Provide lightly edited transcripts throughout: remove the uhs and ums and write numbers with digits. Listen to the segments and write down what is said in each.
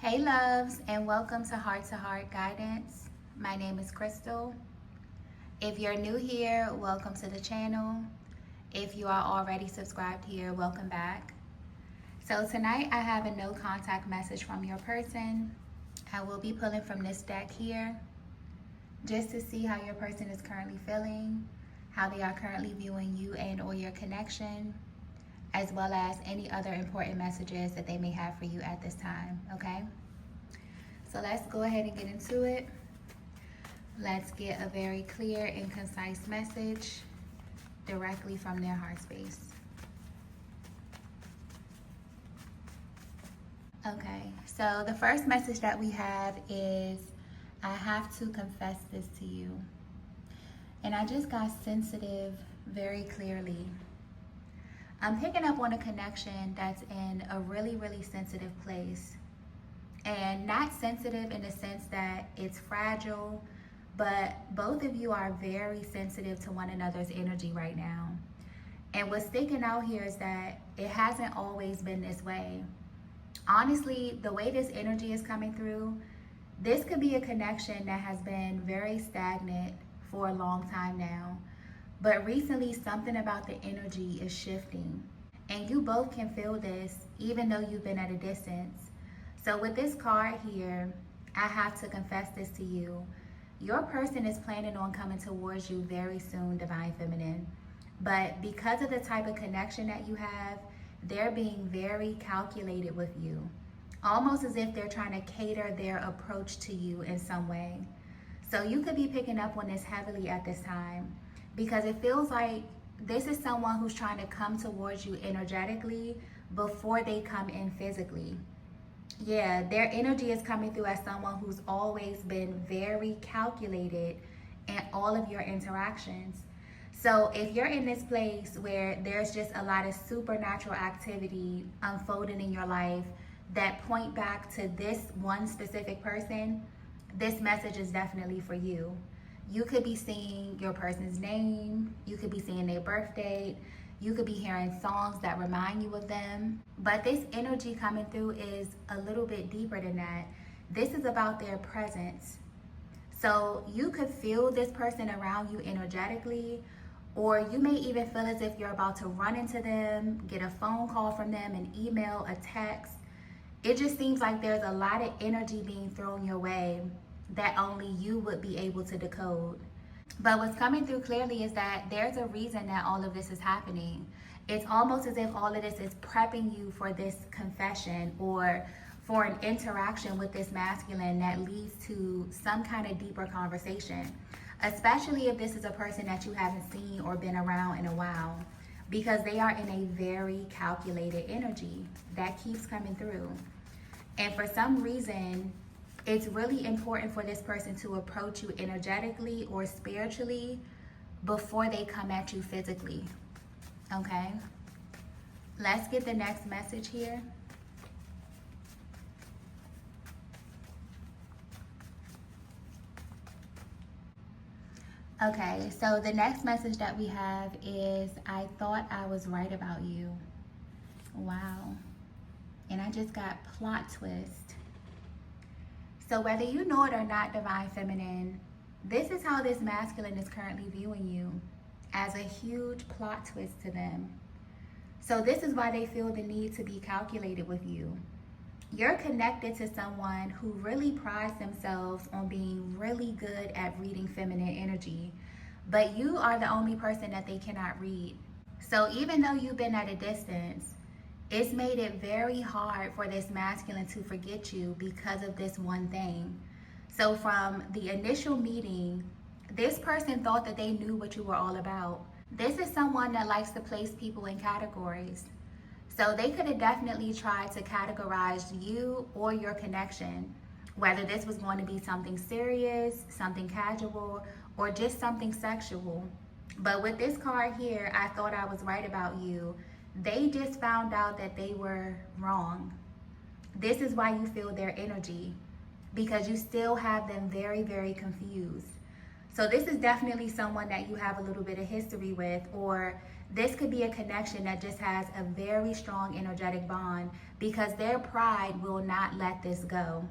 Hey loves, and welcome to Heart Guidance. My name is Crystal. If you're new here, welcome to the channel. If you are already subscribed here, welcome back. So tonight I have a no contact message from your person. I will be pulling from this deck here just to see how your person is currently feeling, how they are currently viewing you and or your connection, as well as any other important messages that they may have for you at this time, okay? So let's go ahead and get into it. Let's get a very clear and concise message directly from their heart space. Okay, so the first message that we have is, I have to confess this to you. And I just got sensitive very clearly. I'm picking up on a connection that's in a really, really sensitive place. And not sensitive in the sense that it's fragile, but both of you are very sensitive to one another's energy right now. And what's sticking out here is that it hasn't always been this way. Honestly, the way this energy is coming through, this could be a connection that has been very stagnant for a long time now. But recently, something about the energy is shifting. And you both can feel this even though you've been at a distance. So with this card here, I have to confess this to you. Your person is planning on coming towards you very soon, Divine Feminine. But because of the type of connection that you have, they're being very calculated with you. Almost as if they're trying to cater their approach to you in some way. So you could be picking up on this heavily at this time, because it feels like this is someone who's trying to come towards you energetically before they come in physically. Yeah, their energy is coming through as someone who's always been very calculated in all of your interactions. So if you're in this place where there's just a lot of supernatural activity unfolding in your life that point back to this one specific person, this message is definitely for you. You could be seeing your person's name, you could be seeing their birth date, you could be hearing songs that remind you of them. But this energy coming through is a little bit deeper than that. This is about their presence. So you could feel this person around you energetically, or you may even feel as if you're about to run into them, get a phone call from them, an email, a text. It just seems like there's a lot of energy being thrown your way that only you would be able to decode. But what's coming through clearly is that there's a reason that all of this is happening. It's almost as if all of this is prepping you for this confession or for an interaction with this masculine that leads to some kind of deeper conversation, especially if this is a person that you haven't seen or been around in a while, because they are in a very calculated energy that keeps coming through. And for some reason, it's really important for this person to approach you energetically or spiritually before they come at you physically, okay? Let's get the next message here. Okay, so the next message that we have is, I thought I was right about you. Wow. And I just got plot twist. So whether you know it or not, Divine Feminine, this is how this masculine is currently viewing you, as a huge plot twist to them. So this is why they feel the need to be calculated with you. You're connected to someone who really prides themselves on being really good at reading feminine energy, but you are the only person that they cannot read. So even though you've been at a distance, it's made it very hard for this masculine to forget you because of this one thing. So from the initial meeting, this person thought that they knew what you were all about. This is someone that likes to place people in categories. So they could have definitely tried to categorize you or your connection, whether this was going to be something serious, something casual, or just something sexual. But with this card here, I thought I was right about you. They just found out that they were wrong. This is why you feel their energy, because you still have them very, very confused. So this is definitely someone that you have a little bit of history with, or This could be a connection that just has a very strong energetic bond because their pride will not let this go.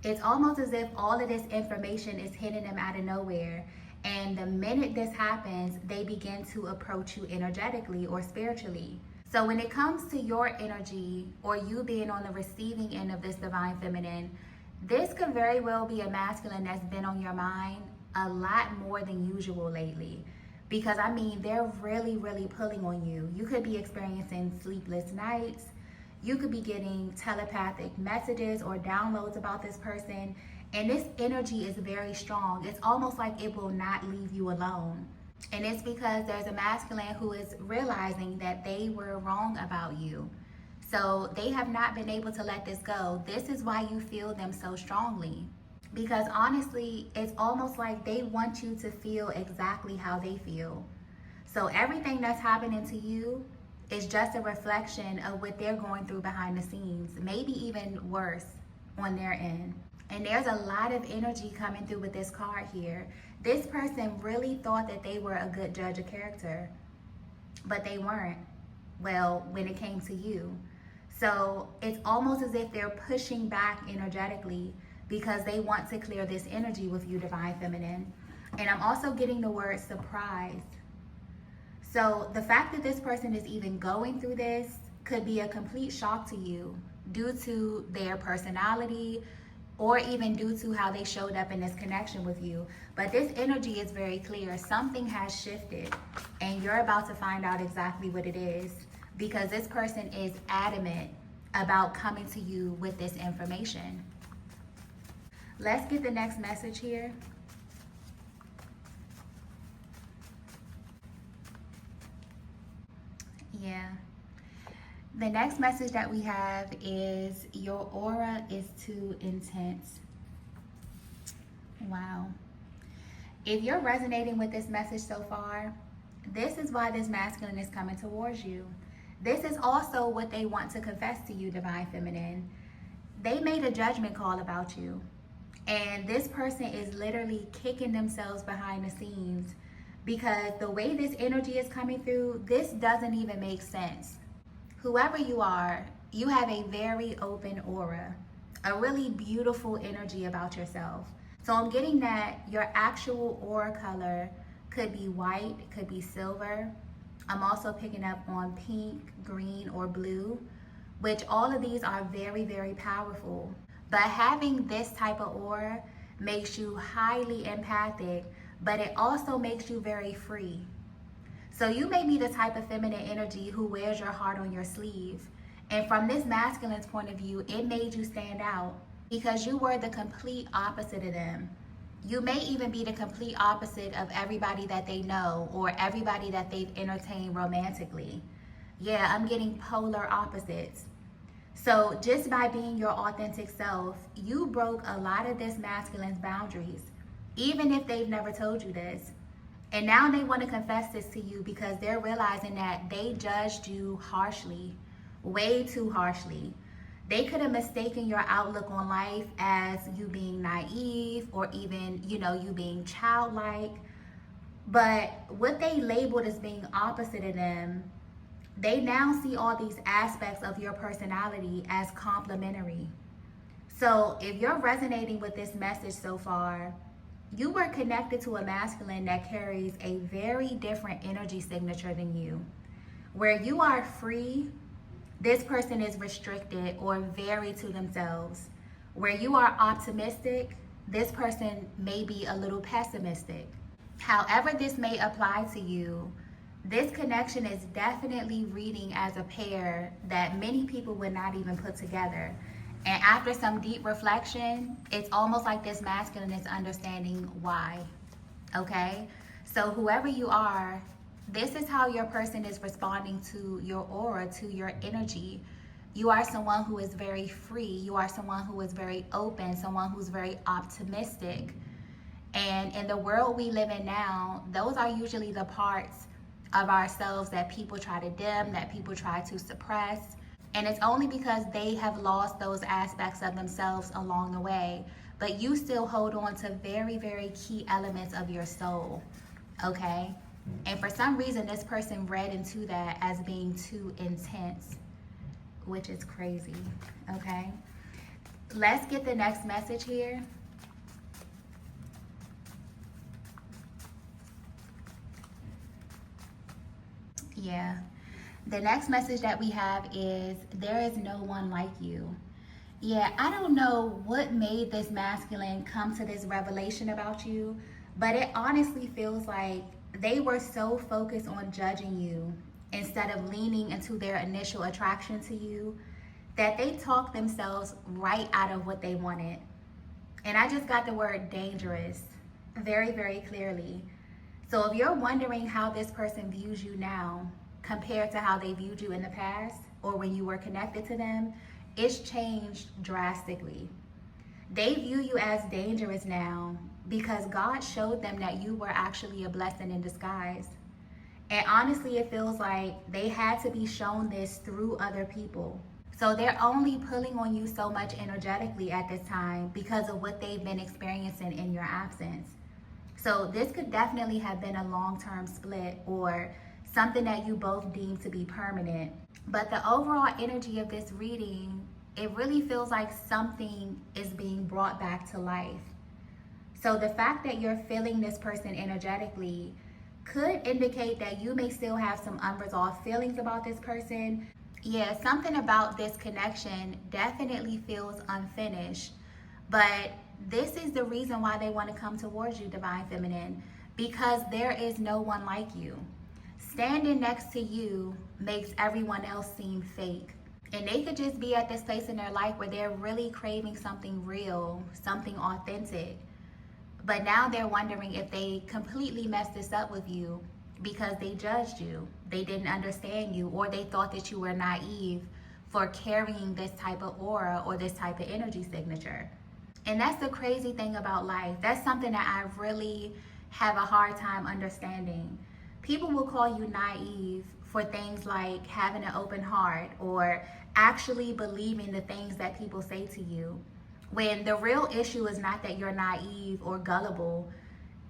It's almost as if all of this information is hitting them out of nowhere. And the minute this happens, they begin to approach you energetically or spiritually. So when it comes to your energy or you being on the receiving end of this divine feminine, this could very well be a masculine that's been on your mind a lot more than usual lately. Because I mean, they're really, really pulling on you. You could be experiencing sleepless nights. You could be getting telepathic messages or downloads about this person. And this energy is very strong. It's almost like it will not leave you alone. And it's because there's a masculine who is realizing that they were wrong about you. So they have not been able to let this go. This is why you feel them so strongly. Because honestly, it's almost like they want you to feel exactly how they feel. So everything that's happening to you is just a reflection of what they're going through behind the scenes, maybe even worse on their end. And there's a lot of energy coming through with this card here. This person really thought that they were a good judge of character, but they weren't. Well, when it came to you. So it's almost as if they're pushing back energetically because they want to clear this energy with you, Divine Feminine. And I'm also getting the word surprise. So the fact that this person is even going through this could be a complete shock to you due to their personality or even due to how they showed up in this connection with you. But this energy is very clear. Something has shifted and you're about to find out exactly what it is because this person is adamant about coming to you with this information. Let's get the next message here. Yeah. The next message that we have is your aura is too intense. Wow. If you're resonating with this message so far, this is why this masculine is coming towards you. This is also what they want to confess to you, Divine Feminine. They made a judgment call about you. And this person is literally kicking themselves behind the scenes because the way this energy is coming through, this doesn't even make sense. Whoever you are, you have a very open aura, a really beautiful energy about yourself. So I'm getting that your actual aura color could be white, could be silver. I'm also picking up on pink, green, or blue, which all of these are very, very powerful. But having this type of aura makes you highly empathic, but it also makes you very free. So you may be the type of feminine energy who wears your heart on your sleeve. And from this masculine's point of view, it made you stand out because you were the complete opposite of them. You may even be the complete opposite of everybody that they know or everybody that they've entertained romantically. Yeah, I'm getting polar opposites. So just by being your authentic self, you broke a lot of this masculine's boundaries, even if they've never told you this. And now they want to confess this to you because they're realizing that they judged you harshly, way too harshly. They could have mistaken your outlook on life as you being naive or even, you being childlike. But what they labeled as being opposite of them, they now see all these aspects of your personality as complementary. So if you're resonating with this message so far, you were connected to a masculine that carries a very different energy signature than you. Where you are free, this person is restricted or very to themselves. Where you are optimistic, this person may be a little pessimistic. However this may apply to you, this connection is definitely reading as a pair that many people would not even put together. And after some deep reflection, it's almost like this masculine is understanding why, okay? So whoever you are, this is how your person is responding to your aura, to your energy. You are someone who is very free. You are someone who is very open, someone who's very optimistic. And in the world we live in now, those are usually the parts of ourselves that people try to dim, that people try to suppress. And it's only because they have lost those aspects of themselves along the way. But you still hold on to very, very key elements of your soul, okay? And for some reason, this person read into that as being too intense, which is crazy, okay? Let's get the next message here. Yeah. The next message that we have is, there is no one like you. Yeah, I don't know what made this masculine come to this revelation about you, but it honestly feels like they were so focused on judging you instead of leaning into their initial attraction to you that they talked themselves right out of what they wanted. And I just got the word dangerous very, very clearly. So if you're wondering how this person views you now compared to how they viewed you in the past or when you were connected to them, it's changed drastically. They view you as dangerous now because God showed them that you were actually a blessing in disguise. And honestly, it feels like they had to be shown this through other people. So they're only pulling on you so much energetically at this time because of what they've been experiencing in your absence. So this could definitely have been a long-term split or something that you both deem to be permanent. But the overall energy of this reading, it really feels like something is being brought back to life. So the fact that you're feeling this person energetically could indicate that you may still have some unresolved feelings about this person. Yeah, something about this connection definitely feels unfinished. But this is the reason why they want to come towards you, Divine Feminine, because there is no one like you. Standing next to you makes everyone else seem fake. And they could just be at this place in their life where they're really craving something real, something authentic. But now they're wondering if they completely messed this up with you because they judged you, they didn't understand you, or they thought that you were naive for carrying this type of aura or this type of energy signature. And that's the crazy thing about life. That's something that I really have a hard time understanding. People will call you naive for things like having an open heart or actually believing the things that people say to you, when the real issue is not that you're naive or gullible.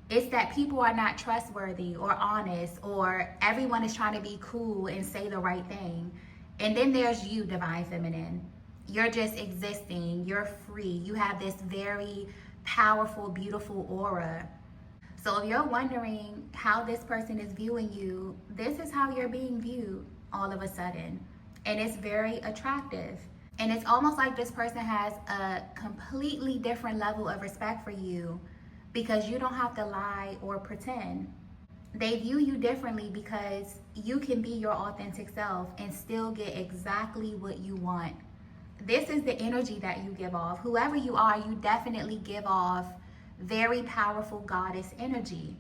It's that people are not trustworthy or honest, or everyone is trying to be cool and say the right thing. And then there's you, Divine Feminine. You're just existing. You're free. You have this very powerful, beautiful aura. So if you're wondering how this person is viewing you, this is how you're being viewed all of a sudden. And it's very attractive. And it's almost like this person has a completely different level of respect for you because you don't have to lie or pretend. They view you differently because you can be your authentic self and still get exactly what you want. This is the energy that you give off. Whoever you are, you definitely give off very powerful goddess energy.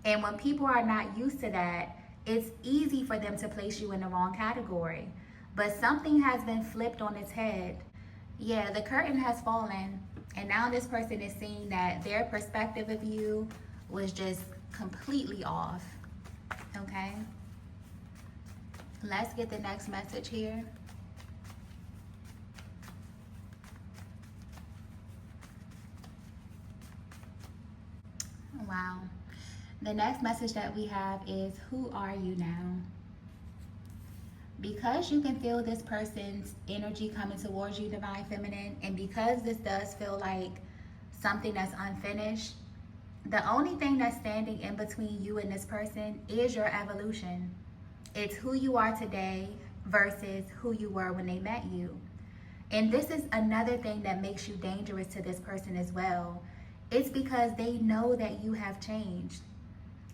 And when people are not used to that, it's easy for them to place you in the wrong category. But something has been flipped on its head. Yeah, the curtain has fallen. And now this person is seeing that their perspective of you was just completely off. Okay? Let's get the next message here. Wow. The next message that we have is, who are you now? Because you can feel this person's energy coming towards you, Divine Feminine, and because this does feel like something that's unfinished, the only thing that's standing in between you and this person is your evolution. It's who you are today versus who you were when they met you. And this is another thing that makes you dangerous to this person as well. It's because they know that you have changed.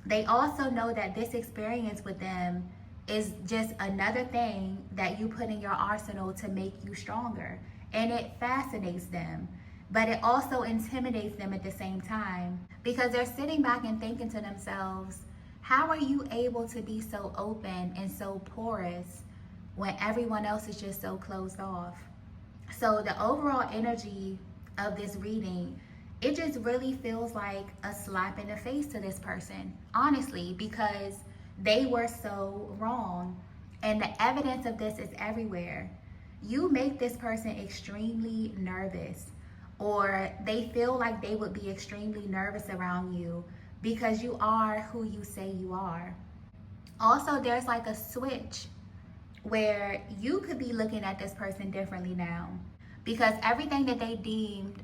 They also know that this experience with them is just another thing that you put in your arsenal to make you stronger. And it fascinates them, but it also intimidates them at the same time because they're sitting back and thinking to themselves, how are you able to be so open and so porous when everyone else is just so closed off? So the overall energy of this reading, it just really feels like a slap in the face to this person, honestly, because they were so wrong. And the evidence of this is everywhere. You make this person extremely nervous, or they feel like they would be extremely nervous around you because you are who you say you are. Also, there's like a switch where you could be looking at this person differently now, because everything that they deemed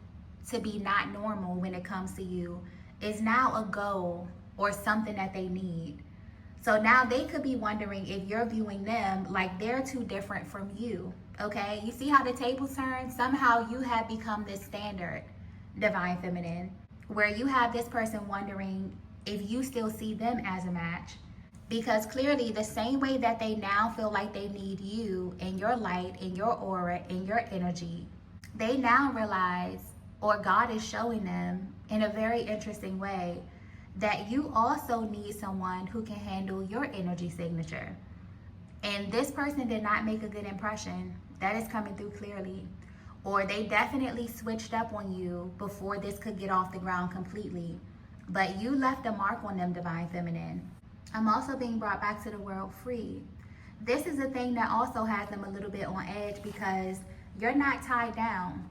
to be not normal when it comes to you is now a goal or something that they need. So now they could be wondering if you're viewing them like they're too different from you. Okay, you see how the tables turn? Somehow you have become this standard, divine feminine, where you have this person wondering if you still see them as a match. Because clearly, the same way that they now feel like they need you and your light and your aura and your energy, they now realize, or God is showing them in a very interesting way, that you also need someone who can handle your energy signature. And this person did not make a good impression. That is coming through clearly. Or they definitely switched up on you before this could get off the ground completely. But you left a mark on them, divine feminine. I'm also being brought back to the world free. This is a thing that also has them a little bit on edge because you're not tied down.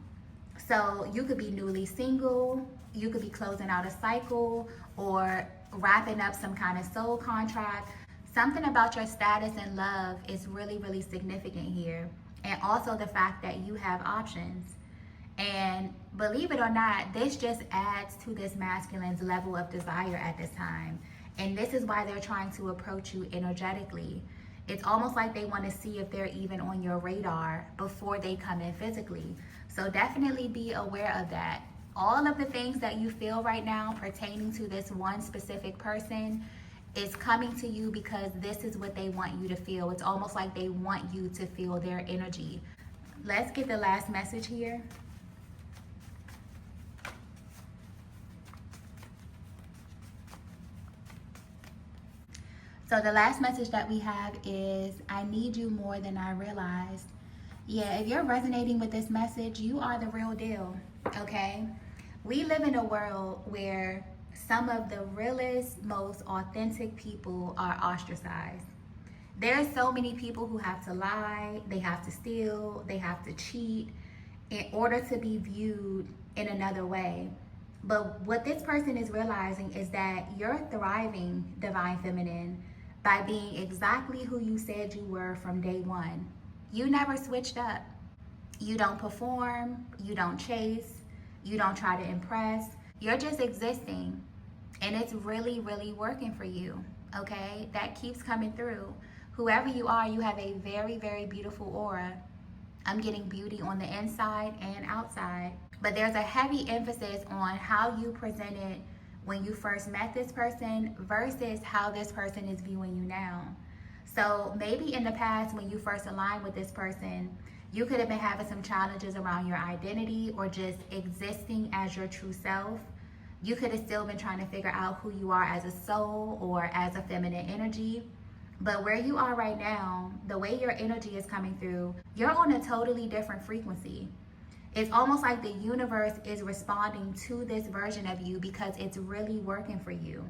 So you could be newly single, you could be closing out a cycle or wrapping up some kind of soul contract. Something about your status in love is really, really significant here. And also the fact that you have options. And believe it or not, this just adds to this masculine's level of desire at this time. And this is why they're trying to approach you energetically. It's almost like they want to see if they're even on your radar before they come in physically. So definitely be aware of that. All of the things that you feel right now pertaining to this one specific person is coming to you because this is what they want you to feel. It's almost like they want you to feel their energy. Let's get the last message here. So the last message that we have is, I need you more than I realized. Yeah, if you're resonating with this message, you are the real deal, okay? We live in a world where some of the realest, most authentic people are ostracized. There are so many people who have to lie, they have to steal, they have to cheat in order to be viewed in another way. But what this person is realizing is that you're thriving, divine feminine, by being exactly who you said you were from day one. You never switched up. You don't perform, you don't chase, you don't try to impress. You're just existing. And it's really, really working for you, okay? That keeps coming through. Whoever you are, you have a very, very beautiful aura. I'm getting beauty on the inside and outside. But there's a heavy emphasis on how you presented when you first met this person versus how this person is viewing you now. So maybe in the past when you first aligned with this person, you could have been having some challenges around your identity or just existing as your true self. You could have still been trying to figure out who you are as a soul or as a feminine energy. But where you are right now, the way your energy is coming through, you're on a totally different frequency. It's almost like the universe is responding to this version of you because it's really working for you.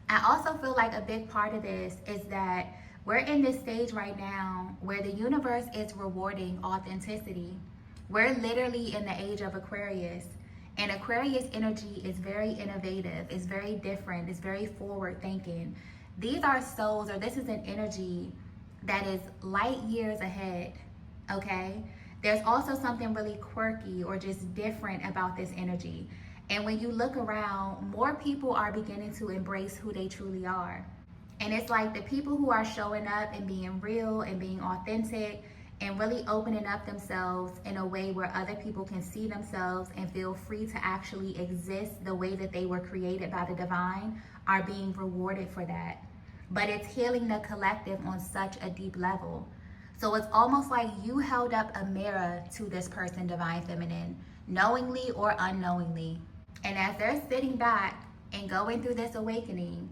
I also feel like a big part of this is that we're in this stage right now where the universe is rewarding authenticity. We're literally in the age of Aquarius. And Aquarius energy is very innovative, it's very different, it's very forward thinking. These are souls, or this is an energy that is light years ahead, okay? There's also something really quirky or just different about this energy. And when you look around, more people are beginning to embrace who they truly are. And it's like the people who are showing up and being real and being authentic and really opening up themselves in a way where other people can see themselves and feel free to actually exist the way that they were created by the divine are being rewarded for that. But it's healing the collective on such a deep level. So it's almost like you held up a mirror to this person, divine feminine, knowingly or unknowingly. And as they're sitting back and going through this awakening,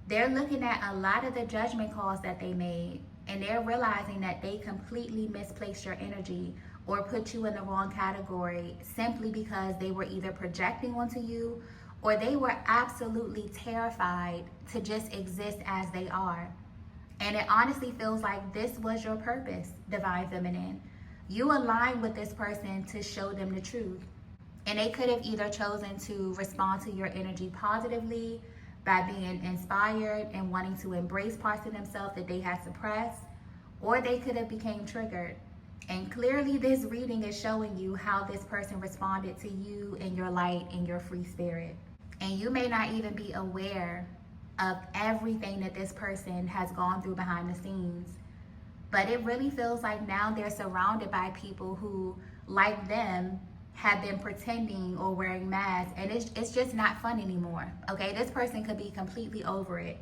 they're looking at a lot of the judgment calls that they made, and they're realizing that they completely misplaced your energy or put you in the wrong category simply because they were either projecting onto you or they were absolutely terrified to just exist as they are. And it honestly feels like this was your purpose, divine feminine. You aligned with this person to show them the truth. And they could have either chosen to respond to your energy positively, by being inspired and wanting to embrace parts of themselves that they had suppressed, or they could have became triggered. And clearly this reading is showing you how this person responded to you and your light and your free spirit. And you may not even be aware of everything that this person has gone through behind the scenes. But it really feels like now they're surrounded by people who, like them, have been pretending or wearing masks, and it's just not fun anymore. Okay, this person could be completely over it.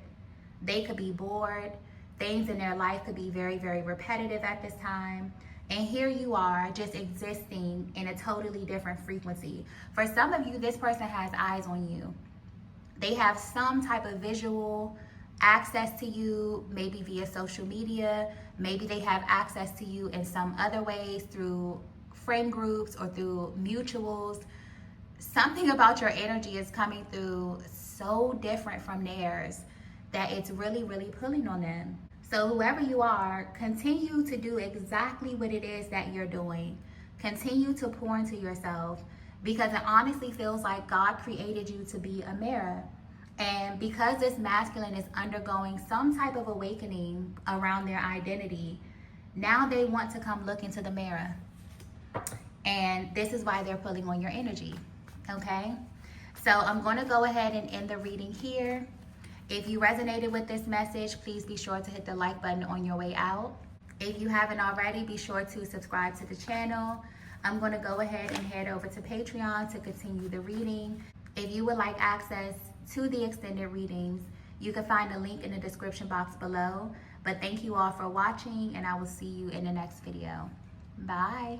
They could be bored. Things in their life could be very, very repetitive at this time. And here you are just existing in a totally different frequency. For some of you, this person has eyes on you. They have some type of visual access to you, maybe via social media. Maybe they have access to you in some other ways through friend groups or through mutuals. Something about your energy is coming through so different from theirs that it's really, really pulling on them. So whoever you are, continue to do exactly what it is that you're doing. Continue to pour into yourself, because it honestly feels like God created you to be a mirror. And because this masculine is undergoing some type of awakening around their identity, now they want to come look into the mirror. And this is why they're pulling on your energy, okay? So I'm going to go ahead and end the reading here. If you resonated with this message, please be sure to hit the like button on your way out. If you haven't already, be sure to subscribe to the channel. I'm going to go ahead and head over to Patreon to continue the reading. If you would like access to the extended readings, you can find the link in the description box below. But thank you all for watching, and I will see you in the next video. Bye.